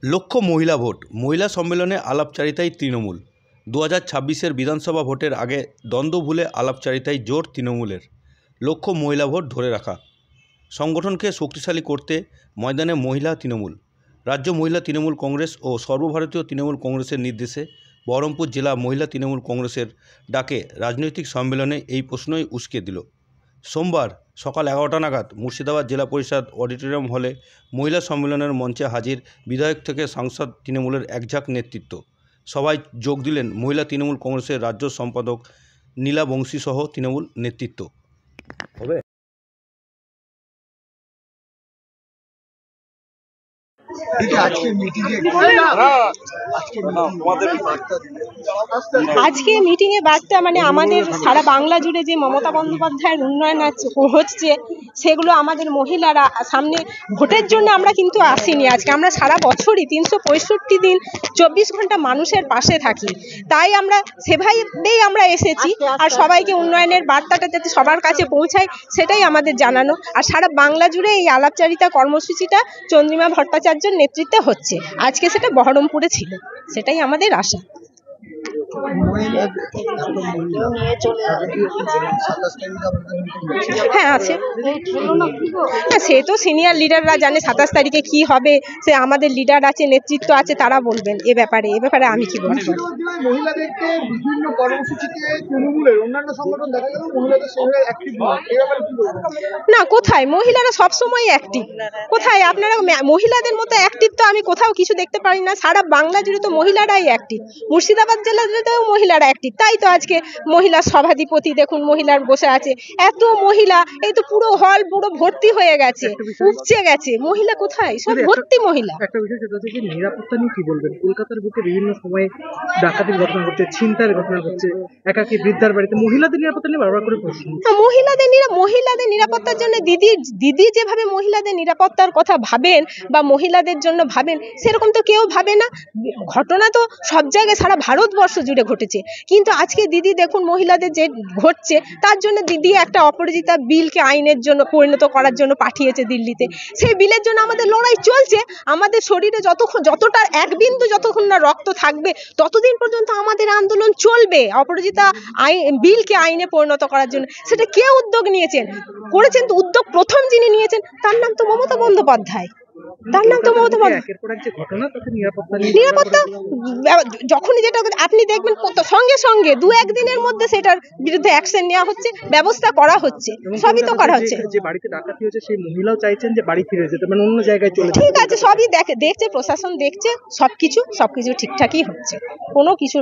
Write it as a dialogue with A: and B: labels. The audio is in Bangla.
A: লক্ষ্য মহিলা ভোট, মহিলা সম্মেলনে আলাপচারিতায় তৃণমূল। 2026-এর বিধানসভা ভোটের আগে দ্বন্দ্ব ভুলে আলাপচারিতায় জোর তৃণমূলের। লক্ষ্য মহিলা ভোট ধরে রাখা, সংগঠনকে শক্তিশালী করতে ময়দানে মহিলা তৃণমূল। রাজ্য মহিলা তৃণমূল কংগ্রেস ও সর্বভারতীয় তৃণমূল কংগ্রেসের নির্দেশে বহরমপুর জেলা মহিলা তৃণমূল কংগ্রেসের ডাকে রাজনৈতিক সম্মেলনে এই প্রশ্নই উস্কে দিল। সোমবার সকাল 11টা নাগাদ মুর্শিদাবাদ জেলা পরিষদ অডিটোরিয়াম হলে মহিলা সম্মেলনের মঞ্চে হাজির বিধায়ক থেকে সাংসদ তৃণমূলের একঝাঁক নেতৃত্ব। সভায় যোগ দিলেন মহিলা তৃণমূল কংগ্রেসের রাজ্য সম্পাদক নীলা বংশী সহ তৃণমূল নেতৃত্ব।
B: আজকে মিটিংয়ে বার্তা মানে আমাদের সারা বাংলা জুড়ে যে মমতা বন্দ্যোপাধ্যায়ের উন্নয়ন হচ্ছে সেগুলো আমাদের মহিলারা সামনে ভোটের জন্য আমরা কিন্তু আসিনি। আজকে আমরা সারা বছরই 365 দিন 24 ঘন্টা মানুষের পাশে থাকি, তাই আমরা সেভাবেই আমরা এসেছি। আর সবাইকে উন্নয়নের বার্তাটা যাতে সবার কাছে পৌঁছায় সেটাই আমাদের জানানো। আর সারা বাংলা জুড়ে এই আলাপচারিতা কর্মসূচিটা চন্দ্রিমা ভট্টাচার্যের নেতৃত্বে হচ্ছে। আজকে সেটা বহরমপুরে ছিল, সেটাই আমাদের আশা। হ্যাঁ আছে, সে তো সিনিয়র লিডাররা জানে 27 তারিখে কি হবে। সে আমাদের লিডার আছে, নেতৃত্ব আছে, তারা বলবেন এ ব্যাপারে আমি কি বলবো।
C: মহিলাদেরকে বিভিন্ন কর্মসূচিতে তৃণমূলের অন্যান্য সংগঠন দেখা গেল মহিলাদের সঙ্গে অ্যাক্টিভ নয়, এই ব্যাপারে কি বলবেন?
B: না, কোথায় মহিলারা সবসময় অ্যাক্টিভ? কোথায় আপনারা মহিলাদের মতো অ্যাক্টিভ তো আমি কোথাও কিছু দেখতে পারি না। সারা বাংলা জুড়ে তো মহিলারাই অ্যাক্টিভ, মুর্শিদাবাদ জেলাতেও মহিলারা অ্যাক্টিভ। তাই তো আজকে মহিলা সভাধিপতি দেখুন মহিলার বসে আছে, এত মহিলা, এই তো পুরো হল পুরো ভর্তি হয়ে গেছে, উপচে গেছে। মহিলা কোথায়? সব ভর্তি মহিলা।
C: একটা বিষয় সেটা হচ্ছে নিরাপত্তা নিয়ে কি বলবেন? কলকাতার বুকে বিভিন্ন সময়ে ডাকাতির ঘটনা ঘটছে, ছিনতাইয়ের ঘটনা ঘটছে, একাকী বৃদ্ধার বাড়িতে মহিলাদের নিরাপত্তা নিয়ে বারবার করে প্রশ্ন।
B: মহিলাদের নিরাপত্তার জন্য দিদি যেভাবে মহিলাদের নিরাপত্তার কথা ভাবেন বা মহিলাদের জন্য ভাবেন, সেরকম তো কেউ ভাবে না। ঘটনা তো সব জায়গায় সারা ভারতবর্ষ জুড়ে ঘটেছে, কিন্তু আজকে দিদি দেখুন মহিলাদের যে ঘটছে তার জন্য দিদি একটা অপরাজিতা বিলকে আইনের জন্য পরিণত করার জন্য পাঠিয়েছে দিল্লিতে। সেই বিলের জন্য আমাদের লড়াই চলছে। আমাদের শরীরে যতটা এক বিন্দু যতক্ষণ না রক্ত থাকবে ততদিন পর্যন্ত আমাদের আন্দোলন চলবে অপরাজিতা বিলকে আইনে পরিণত করার জন্য। সেটা কে উদ্যোগ করেছেন তো উদ্যোগ প্রথম যিনি নিয়েছেন তার নাম তো মমতা বন্দ্যোপাধ্যায়। নিরাপত্তা যখনই যেটা আপনি দেখবেন সঙ্গে সঙ্গে 2-1 দিনের মধ্যে সেটার বিরুদ্ধে অ্যাকশন নেওয়া হচ্ছে, ব্যবস্থা করা হচ্ছে, সবই তো করা হচ্ছে।
C: যে বাড়িতে ডাকাতি হয়েছে সেই মহিলাও চাইছেন যে বাড়ি ফিরে যেতে, মানে অন্য জায়গায় চলে।
B: ঠিক আছে, সবই দেখছে প্রশাসন, দেখছে সবকিছু ঠিকঠাকই হচ্ছে, কোনো কিছু